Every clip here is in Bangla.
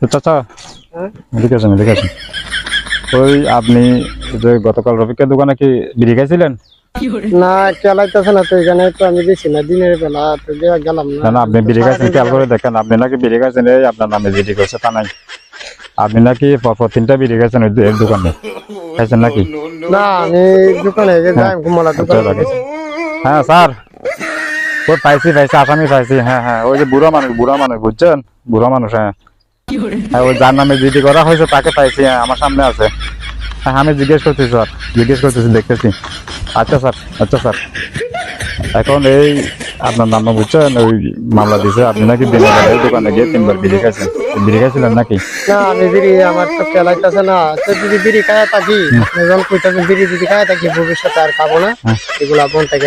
চাচা এদিকে আছেন এদিকে আছেন। ওই আপনি যে গতকাল রফিকের দোকানে কি বিড়ি খাইছিলেন? না চালাইতেছে না তো, এখানে তো আমি দিছি না দিনের বেলা, তো গেলাম না না। না, আপনি বিড়ি খাইছেন খেয়াল করে দেখেন। আপনি নাকি বিড়ি খাইছেন, এই আপনার নামে জিডি করছে তা নাই। আপনি নাকি পরপর 3টা বিড়ি খাইছেন ওই দোকানে, খাইছেন নাকি? না আমি দোকানে যাই, ঘুমালা দোকানে গেছি। হ্যাঁ স্যার, ওই পাইছি আসামি পাইছি। হ্যাঁ হ্যাঁ, ওই যে বুড়া মানুষ বুঝছেন, বুড়া মানুষ। হ্যাঁ হ্যাঁ, ওই যার নামে জিডি করা হয়েছে তাকে পাইছি। হ্যাঁ আমার সামনে আছে। হ্যাঁ আমি জিজ্ঞেস করতেছি স্যার, দেখতেছি। আচ্ছা স্যার, এখন এই আপনার নাম বুঝছেন, ওই মামলা দিছে আপনি নাকি দিনের বেলায় দোকানে গিয়ে 3বার বিড়ি খাইছেন। বিড়ি খাইছিলেন নাকি? না আমি বিড়ি, আমার তো চালাইতেছে না তো, যদি বিড়ি খায় থাকি, যখন কইতাছেন বিড়ি যদি খায় থাকি ভবিষ্যতে আর খাবো না, এগুলা বন থেকে।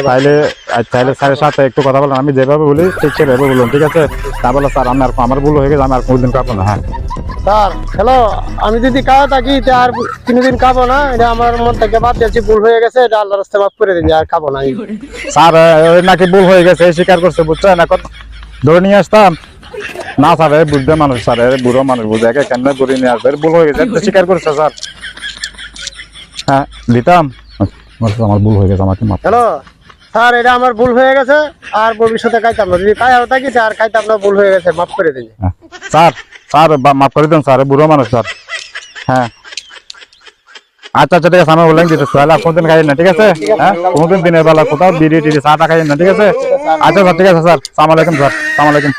তাইলে স্যারের সাথে একটু কথা বলেন। আমি যেভাবে বলি ঠিক সেভাবে বলুন, ঠিক আছে? তা বলে স্যার আমার ভুল হয়ে গেছে, আমি আর কোনোদিন খাবো না। হ্যাঁ স্যার হ্যালো, আমি যদি খাওয়া থাকি তো আর কোনোদিন খাবো না, এটা আমার মন থেকে বাদ দিয়েছি, ভুল হয়ে গেছে, এটা আল্লাহর রাস্তায় মাফ করে দিন, আর খাবো না। স্যার ওই নাকি ভুল হয়ে গেছে, স্বীকার করছে বুঝছেন, এখন ধরে নিয়ে আসতাম না স্যার। বুঝতে মানুষ স্যার, বুড়ো মানুষ বুঝে কেন ধরে নিয়ে আসবে, ভুল হয়ে গেছে স্বীকার করছে স্যার। হ্যাঁ দিতাম, আমার ভুল হয়ে গেছে, আমাকে মাফ। হ্যালো স্যার, এটা আমার ভুল হয়ে গেছে, আর ভবিষ্যতে খাইতাম না, যদি খাইও থাকি আর খাইতাম না, ভুল হয়ে গেছে, মাফ করে দিন। স্যার মাফ করে দেন স্যার, বুড়ো মানুষ স্যার। হ্যাঁ আচ্ছা ঠিক আছে, আমি বললাম দিতে তাহলে কোনদিন খাই না, ঠিক আছে? হ্যাঁ কোনদিন দিনের বেলা কোথাও বিড়ি টিড়ি চা টা খাই না, ঠিক আছে? আচ্ছা স্যার ঠিক আছে স্যার, সালাম আলাইকুম স্যার, সালাম আলাইকুম।